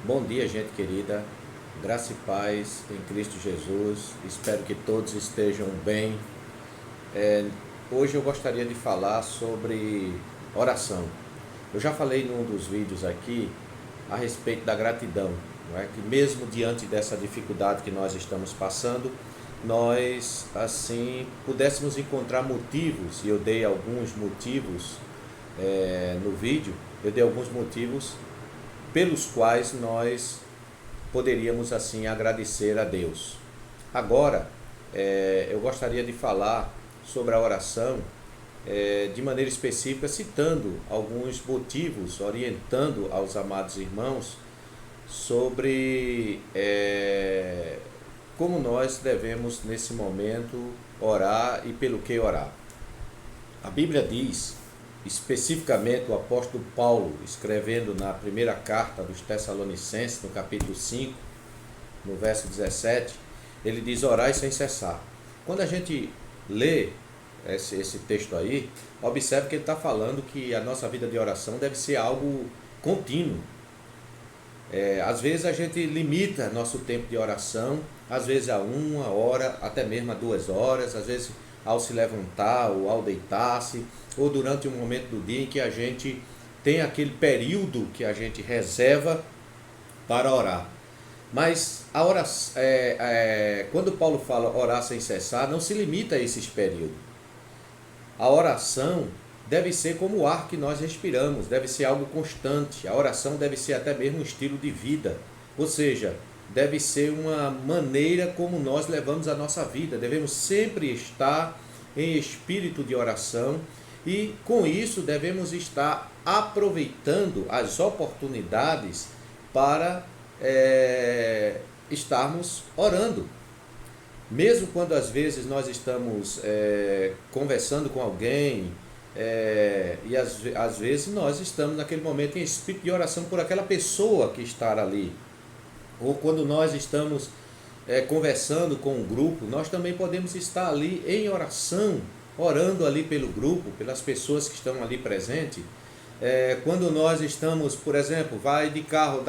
Bom dia, gente querida. Graça e paz em Cristo Jesus. Espero que todos estejam bem. Hoje eu gostaria de falar sobre oração. Eu já falei num dos vídeos aqui a respeito da gratidão, não é? Que mesmo diante dessa dificuldade que nós estamos passando, nós assim pudéssemos encontrar motivos, e eu dei alguns motivos no vídeo, eu dei alguns motivos pelos quais nós poderíamos assim agradecer a Deus. Agora, eu gostaria de falar sobre a oração de maneira específica, citando alguns motivos, orientando aos amados irmãos sobre como nós devemos nesse momento orar e pelo que orar. A Bíblia diz, especificamente o apóstolo Paulo, escrevendo na primeira carta dos Tessalonicenses, no capítulo 5, no verso 17, ele diz: orai sem cessar. Quando a gente lê esse texto aí, observe que ele está falando que a nossa vida de oração deve ser algo contínuo. Às vezes a gente limita nosso tempo de oração, às vezes a 1 hora, até mesmo a 2 horas, às vezes ao se levantar ou ao deitar-se, ou durante um momento do dia em que a gente tem aquele período que a gente reserva para orar. Mas a oração, quando Paulo fala orar sem cessar, não se limita a esses períodos. A oração deve ser como o ar que nós respiramos, deve ser algo constante. A oração deve ser até mesmo um estilo de vida, ou seja, deve ser uma maneira como nós levamos a nossa vida. Devemos sempre estar em espírito de oração e com isso devemos estar aproveitando as oportunidades para estarmos orando. Mesmo quando às vezes nós estamos conversando com alguém e às vezes nós estamos naquele momento em espírito de oração por aquela pessoa que está ali. Ou quando nós estamos conversando com um grupo, nós também podemos estar ali em oração, orando ali pelo grupo, pelas pessoas que estão ali presentes. Quando nós estamos, por exemplo, vai de carro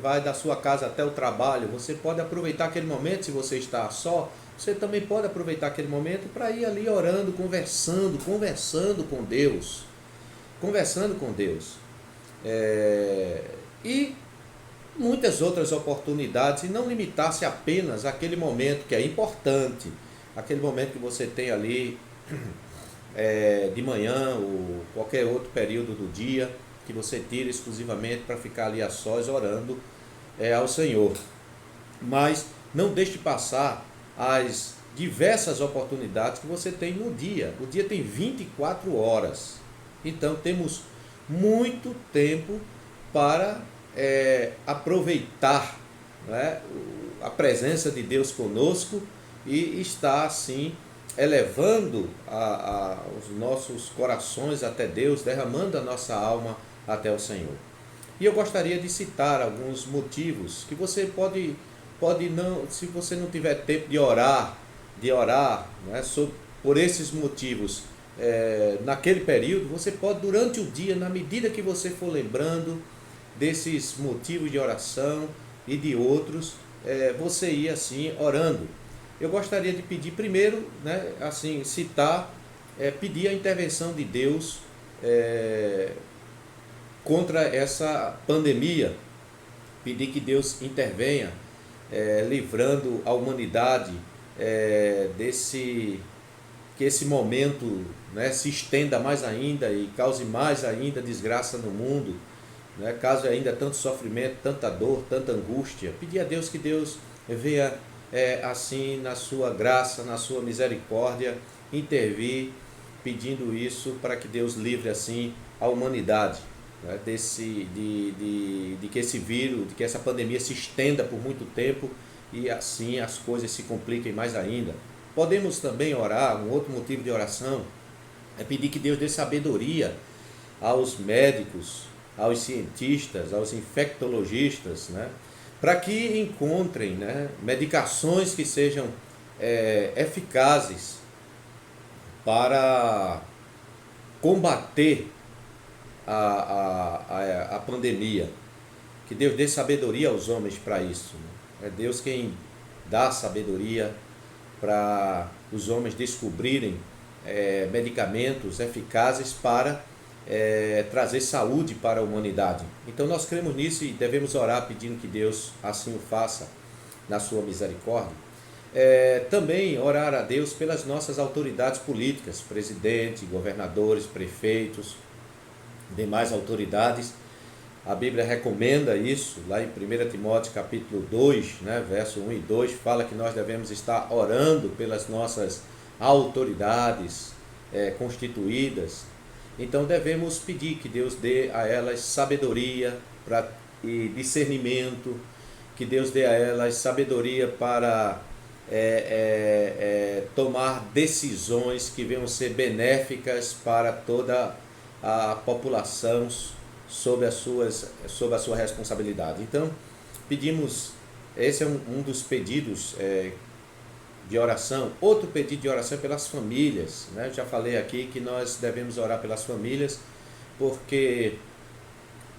vai da sua casa até o trabalho, você pode aproveitar aquele momento. Se você está só, você também pode aproveitar aquele momento para ir ali orando, conversando com Deus, conversando com Deus. E muitas outras oportunidades, e não limitar-se apenas àquele momento que é importante, aquele momento que você tem ali de manhã ou qualquer outro período do dia que você tira exclusivamente para ficar ali a sós orando ao Senhor. Mas não deixe passar as diversas oportunidades que você tem no dia. O dia tem 24 horas, então temos muito tempo para aproveitar, né, a presença de Deus conosco e estar assim elevando os nossos corações até Deus, derramando a nossa alma até o Senhor. E eu gostaria de citar alguns motivos que você pode não, se você não tiver tempo de orar, né, por esses motivos, naquele período, você pode durante o dia, na medida que você for lembrando desses motivos de oração e de outros, você ir assim orando. Eu gostaria de pedir primeiro, né, assim, citar, pedir a intervenção de Deus contra essa pandemia, pedir que Deus intervenha, livrando a humanidade que esse momento, né, se estenda mais ainda e cause mais ainda desgraça no mundo, né, cause ainda tanto sofrimento, tanta dor, tanta angústia. Pedir a Deus que Deus venha assim na sua graça, na sua misericórdia, intervir, pedindo isso para que Deus livre assim a humanidade, né, de que esse vírus, de que essa pandemia se estenda por muito tempo e assim as coisas se compliquem mais ainda. Podemos também orar, um outro motivo de oração é pedir que Deus dê sabedoria aos médicos, aos cientistas, aos infectologistas, né, para que encontrem, né, medicações que sejam eficazes para combater a pandemia. que Deus dê sabedoria aos homens para isso. É Deus quem dá sabedoria para os homens descobrirem medicamentos eficazes para trazer saúde para a humanidade. Então nós cremos nisso e devemos orar pedindo que Deus assim o faça na sua misericórdia. Também orar a Deus pelas nossas autoridades políticas, presidente, governadores, prefeitos, demais autoridades. A Bíblia recomenda isso, lá em 1 Timóteo capítulo 2, verso 1 e 2, fala que nós devemos estar orando pelas nossas autoridades constituídas. Então devemos pedir que Deus dê a elas sabedoria e discernimento, que Deus dê a elas sabedoria para tomar decisões que venham ser benéficas para toda a população sob a sua responsabilidade. Então, pedimos, esse é um dos pedidos de oração. Outro pedido de oração é pelas famílias. Eu já falei aqui que nós devemos orar pelas famílias, porque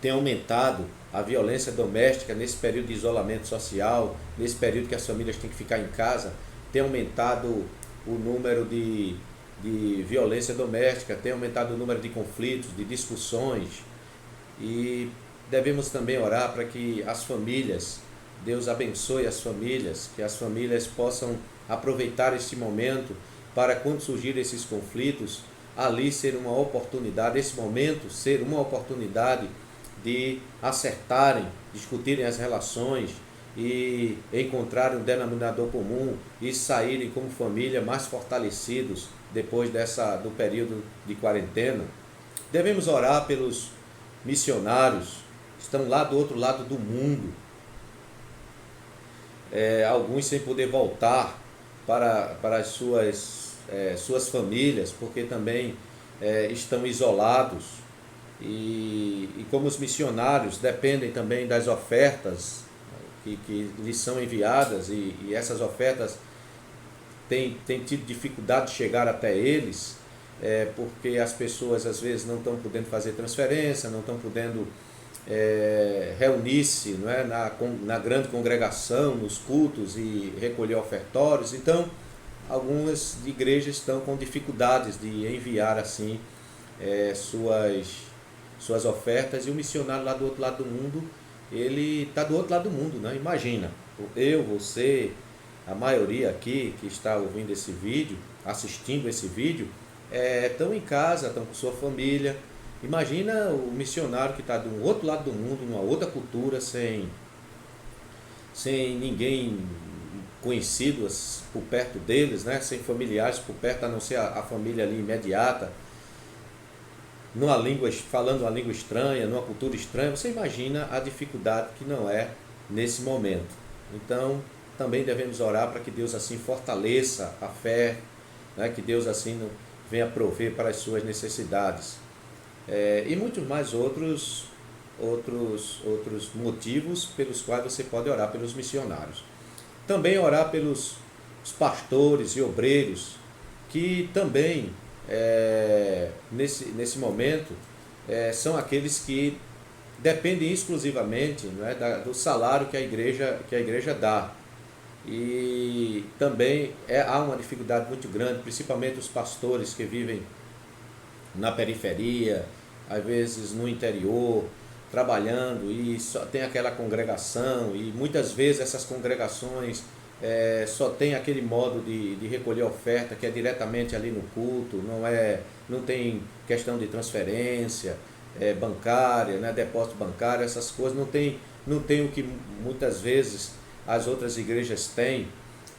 tem aumentado a violência doméstica nesse período de isolamento social, nesse período que as famílias têm que ficar em casa, tem aumentado o número de violência doméstica, tem aumentado o número de conflitos, de discussões, e devemos também orar para que as famílias, Deus abençoe as famílias, que as famílias possam aproveitar este momento para, quando surgirem esses conflitos, ali ser uma oportunidade, esse momento ser uma oportunidade de acertarem, discutirem as relações e encontrarem um denominador comum e saírem como família mais fortalecidos depois do período de quarentena. Devemos orar pelos missionários, estão lá do outro lado do mundo, alguns sem poder voltar para as suas famílias, porque também estão isolados, e como os missionários dependem também das ofertas que lhes são enviadas, e essas ofertas têm tido dificuldade de chegar até eles, porque as pessoas às vezes não estão podendo fazer transferência, não estão podendo reunir-se na grande congregação, nos cultos e recolher ofertórios. Então, algumas igrejas estão com dificuldades de enviar assim suas ofertas, e o missionário lá do outro lado do mundo, ele está do outro lado do mundo, Imagina, eu, você, a maioria aqui que está ouvindo esse vídeo, assistindo esse vídeo, estão em casa, estão com sua família. Imagina o missionário que está do outro lado do mundo, numa outra cultura, sem ninguém conhecido por perto deles, sem familiares por perto, a não ser a família ali imediata, falando uma língua estranha, numa cultura estranha. Você imagina a dificuldade que não é nesse momento. Então, também devemos orar para que Deus assim fortaleça a fé, que Deus assim venha prover para as suas necessidades. E muitos mais outros motivos pelos quais você pode orar pelos missionários. Também orar pelos pastores e obreiros, que também, nesse momento, são aqueles que dependem exclusivamente do salário que a igreja dá. E também há uma dificuldade muito grande, principalmente os pastores que vivem na periferia, às vezes no interior, trabalhando, e só tem aquela congregação, e muitas vezes essas congregações só tem aquele modo de recolher oferta que é diretamente ali no culto, não tem questão de transferência bancária, depósito bancário, essas coisas, não tem o que muitas vezes as outras igrejas têm,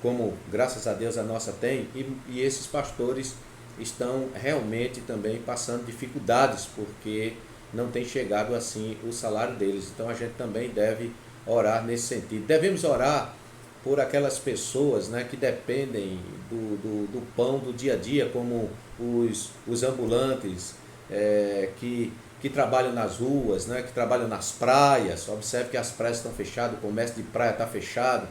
como graças a Deus a nossa tem, e esses pastores estão realmente também passando dificuldades, porque não tem chegado assim o salário deles. Então a gente também deve orar nesse sentido. Devemos orar por aquelas pessoas que dependem do pão do dia a dia, como os ambulantes, que trabalham nas ruas, que trabalham nas praias. Observe que as praias estão fechadas, o comércio de praia está fechado,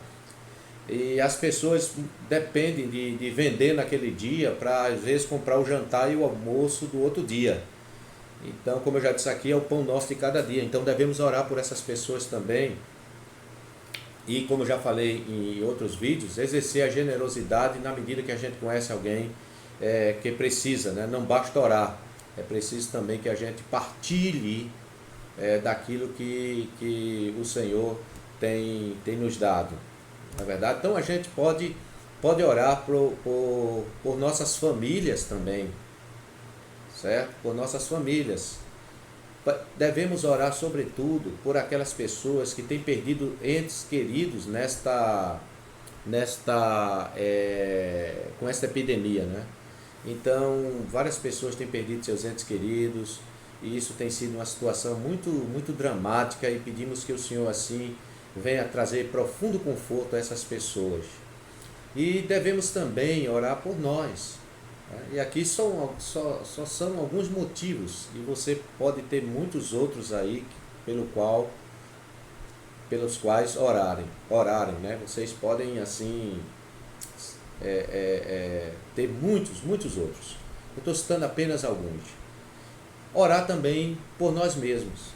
e as pessoas dependem de vender naquele dia para às vezes comprar o jantar e o almoço do outro dia. Então, como eu já disse aqui, é o pão nosso de cada dia. Então devemos orar por essas pessoas também. E como eu já falei em outros vídeos, exercer a generosidade na medida que a gente conhece alguém que precisa, né? Não basta orar, é preciso também que a gente partilhe daquilo que o Senhor tem nos dado. Na verdade, então a gente pode orar por nossas famílias também, certo? Por nossas famílias. Devemos orar sobretudo por aquelas pessoas que têm perdido entes queridos com esta epidemia, né? Então, várias pessoas têm perdido seus entes queridos e isso tem sido uma situação muito, muito dramática e pedimos que o Senhor assim venha trazer profundo conforto a essas pessoas. E devemos também orar por nós. E aqui só são alguns motivos, e você pode ter muitos outros aí pelos quais orarem, né? Vocês podem assim ter muitos outros. Eu estou citando apenas alguns. Orar também por nós mesmos.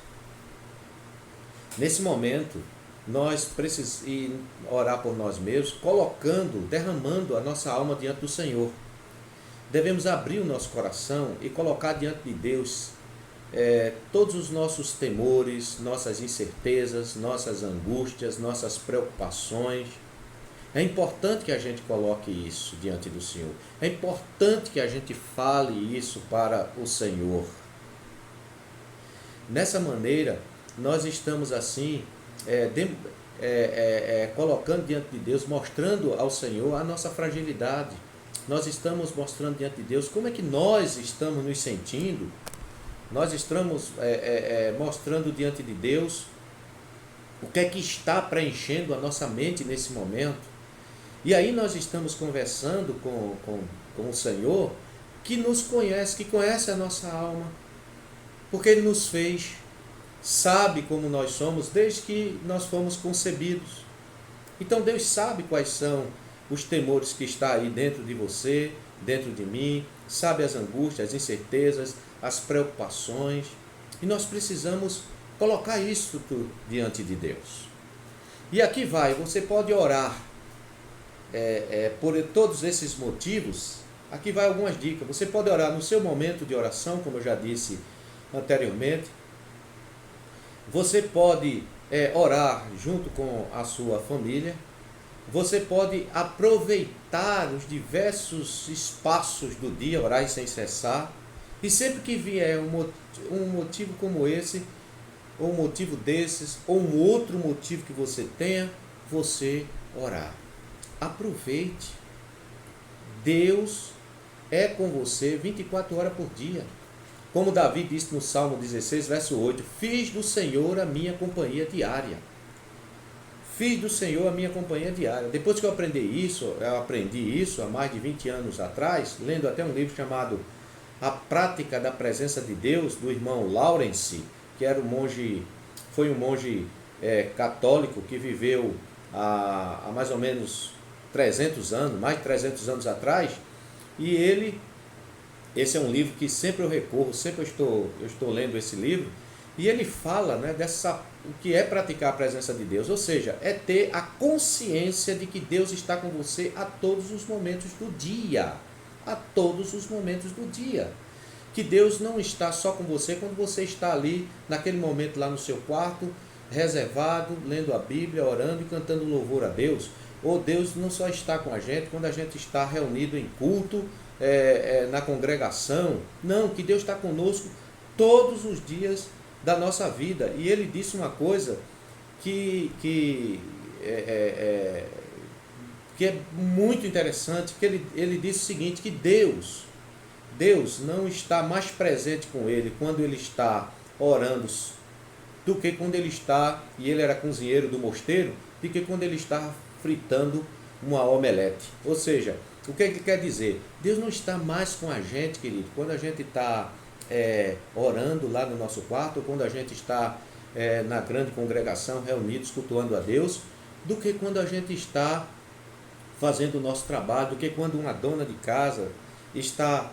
Nesse momento, nós precisamos orar por nós mesmos, derramando a nossa alma diante do Senhor. Devemos abrir o nosso coração e colocar diante de Deus todos os nossos temores, nossas incertezas, nossas angústias, nossas preocupações. É importante que a gente coloque isso diante do Senhor. É importante que a gente fale isso para o Senhor. Nessa maneira, nós estamos assim, colocando diante de Deus, mostrando ao Senhor a nossa fragilidade. Nós estamos mostrando diante de Deus como é que nós estamos nos sentindo. Nós estamos mostrando diante de Deus o que é que está preenchendo a nossa mente nesse momento. E aí nós estamos conversando com o Senhor, que nos conhece, que conhece a nossa alma, porque Ele nos fez, sabe como nós somos desde que nós fomos concebidos. Então Deus sabe quais são os temores que está aí dentro de você, dentro de mim, sabe as angústias, as incertezas, as preocupações, e nós precisamos colocar isso tudo diante de Deus. E aqui você pode orar por todos esses motivos. Aqui vai algumas dicas. Você pode orar no seu momento de oração, como eu já disse anteriormente. Você pode orar junto com a sua família. Você pode aproveitar os diversos espaços do dia, orar sem cessar. E sempre que vier um motivo como esse, ou um motivo desses, ou um outro motivo que você tenha, você orar. Aproveite. Deus é com você 24 horas por dia. Como Davi disse no Salmo 16, verso 8, fiz do Senhor a minha companhia diária. Fiz do Senhor a minha companhia diária. Depois que eu aprendi isso há mais de 20 anos atrás, lendo até um livro chamado A Prática da Presença de Deus, do irmão Lawrence, que foi um monge católico que viveu há mais ou menos 300 anos, mais de 300 anos atrás, e esse é um livro que sempre eu recorro, sempre eu estou lendo esse livro, e ele fala, né, o que é praticar a presença de Deus, ou seja, é ter a consciência de que Deus está com você a todos os momentos do dia, a todos os momentos do dia, que Deus não está só com você quando você está ali, naquele momento lá no seu quarto, reservado, lendo a Bíblia, orando e cantando louvor a Deus, ou Deus não só está com a gente quando a gente está reunido em culto, na congregação, não, que Deus está conosco todos os dias da nossa vida. E ele disse uma coisa que é muito interessante, que ele disse o seguinte, que Deus não está mais presente com ele quando ele está orando do que quando ele está, e ele era cozinheiro do mosteiro, do que quando ele está fritando uma omelete. Ou seja, o que ele quer dizer? Deus não está mais com a gente, querido, quando a gente está orando lá no nosso quarto, ou quando a gente está na grande congregação, reunidos, cultuando a Deus, do que quando a gente está fazendo o nosso trabalho, do que quando uma dona de casa está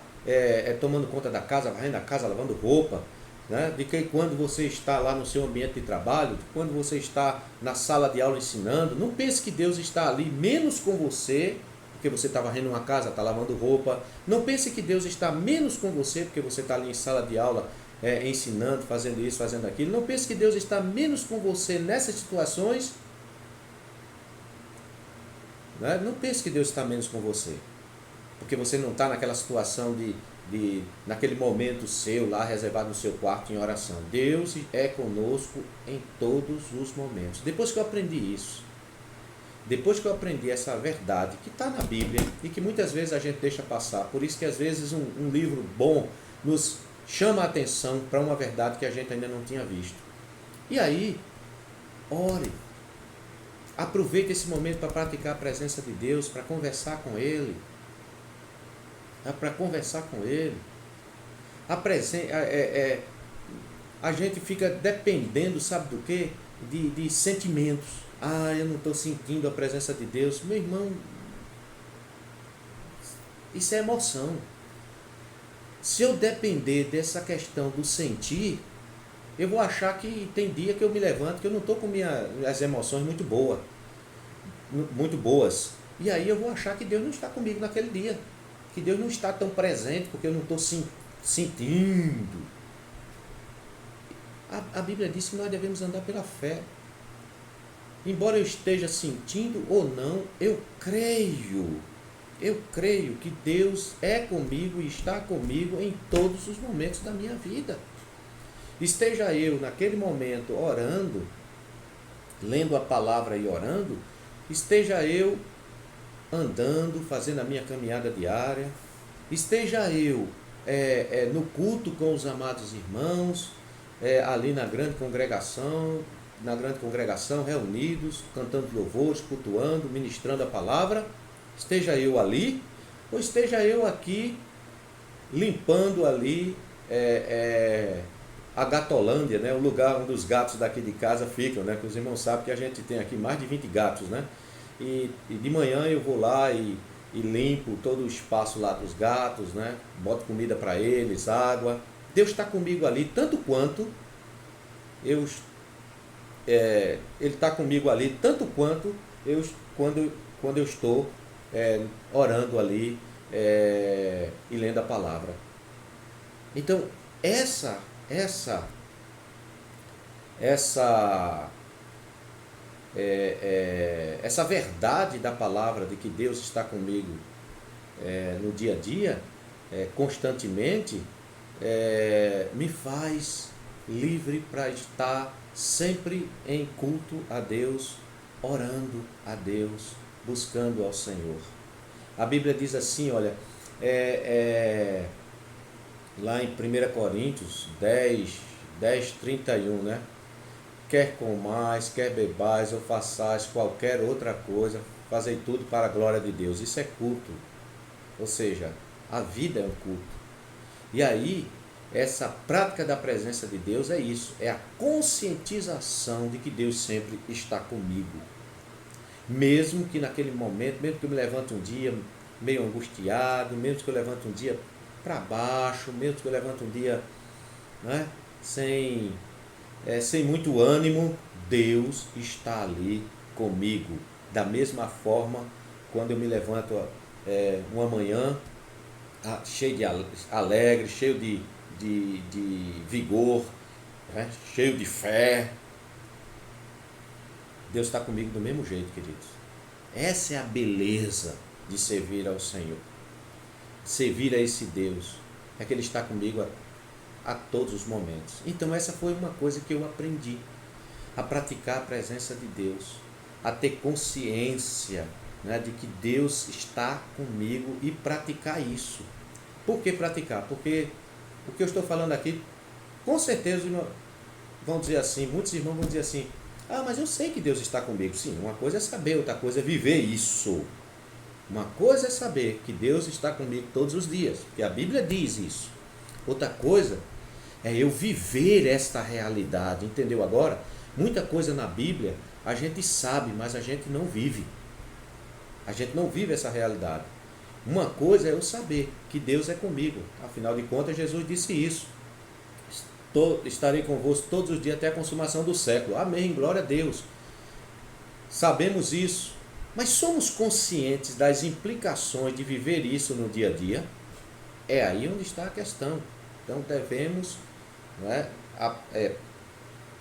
tomando conta da casa, varrendo a casa, lavando roupa, né? De que quando você está lá no seu ambiente de trabalho, de quando você está na sala de aula ensinando, não pense que Deus está ali menos com você, porque você está varrendo uma casa, está lavando roupa. Não pense que Deus está menos com você, porque você está ali em sala de aula ensinando, fazendo isso, fazendo aquilo. Não pense que Deus está menos com você nessas situações. Né? Não pense que Deus está menos com você, porque você não está naquela situação naquele momento seu lá reservado no seu quarto em oração. Deus é conosco em todos os momentos. Depois que eu aprendi isso, depois que eu aprendi essa verdade que está na Bíblia e que muitas vezes a gente deixa passar, por isso que às vezes um livro bom nos chama a atenção para uma verdade que a gente ainda não tinha visto. E aí, ore. Aproveite esse momento para praticar a presença de Deus, para conversar com Ele. Para conversar com Ele. A gente fica dependendo, sabe do quê? De sentimentos. Eu não estou sentindo a presença de Deus. Meu irmão, isso é emoção. Se eu depender dessa questão do sentir, eu vou achar que tem dia que eu me levanto que eu não estou com as emoções muito boas. E aí eu vou achar que Deus não está comigo naquele dia. Que Deus não está tão presente porque eu não estou sentindo. A Bíblia diz que nós devemos andar pela fé. Embora eu esteja sentindo ou não, eu creio que Deus é comigo e está comigo em todos os momentos da minha vida. Esteja eu naquele momento orando, lendo a palavra e orando, esteja eu andando, fazendo a minha caminhada diária, esteja eu no culto com os amados irmãos, ali na grande congregação, reunidos, cantando louvores, cultuando, ministrando a palavra, esteja eu ali, ou esteja eu aqui, limpando ali a Gatolândia, né? O lugar onde os gatos daqui de casa ficam, né? Que os irmãos sabem que a gente tem aqui mais de 20 gatos, né? E de manhã eu vou lá e limpo todo o espaço lá dos gatos, né? Boto comida para eles, água. Deus está comigo ali, tanto quanto Ele está comigo ali, tanto quanto quando eu estou orando ali e lendo a palavra. Então, essa verdade da palavra de que Deus está comigo no dia a dia, constantemente, me faz livre para estar sempre em culto a Deus, orando a Deus, buscando ao Senhor. A Bíblia diz assim, olha, lá em 1 Coríntios 10:31, né? Quer comais, quer bebais ou façais qualquer outra coisa, fazei tudo para a glória de Deus. Isso é culto. Ou seja, a vida é um culto. E aí, essa prática da presença de Deus é isso. É a conscientização de que Deus sempre está comigo. Mesmo que naquele momento, mesmo que eu me levante um dia meio angustiado, mesmo que eu levante um dia para baixo, mesmo que eu levante um dia, né, sem muito ânimo, Deus está ali comigo. Da mesma forma, quando eu me levanto uma manhã cheio de alegre, cheio de vigor, né, cheio de fé, Deus está comigo do mesmo jeito, queridos. Essa é a beleza de servir ao Senhor. Servir a esse Deus é que Ele está comigo a todos os momentos. Então essa foi uma coisa que eu aprendi, a praticar a presença de Deus, a ter consciência, né, de que Deus está comigo e praticar isso. Por que praticar? Porque o que eu estou falando aqui, com certeza vão dizer assim, muitos irmãos vão dizer assim, mas eu sei que Deus está comigo. Sim, uma coisa é saber, outra coisa é viver isso. Uma coisa é saber que Deus está comigo todos os dias, porque a Bíblia diz isso. Outra coisa é eu viver esta realidade, entendeu agora? Muita coisa na Bíblia a gente sabe, mas a gente não vive. A gente não vive essa realidade. Uma coisa é eu saber que Deus é comigo. Afinal de contas, Jesus disse isso. estarei convosco todos os dias até a consumação do século. Amém, glória a Deus. Sabemos isso, mas somos conscientes das implicações de viver isso no dia a dia? É aí onde está a questão. Então devemos, né,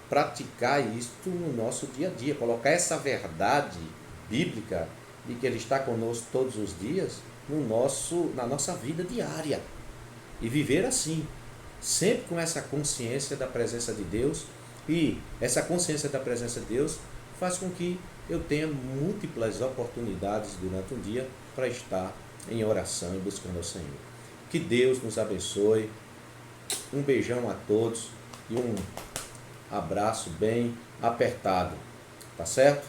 praticar isto no nosso dia a dia, colocar essa verdade bíblica de que Ele está conosco todos os dias na nossa vida diária e viver assim, sempre com essa consciência da presença de Deus. E essa consciência da presença de Deus faz com que eu tenha múltiplas oportunidades durante o dia para estar em oração e buscando ao Senhor. Que Deus nos abençoe. Um beijão a todos e um abraço bem apertado. Tá certo?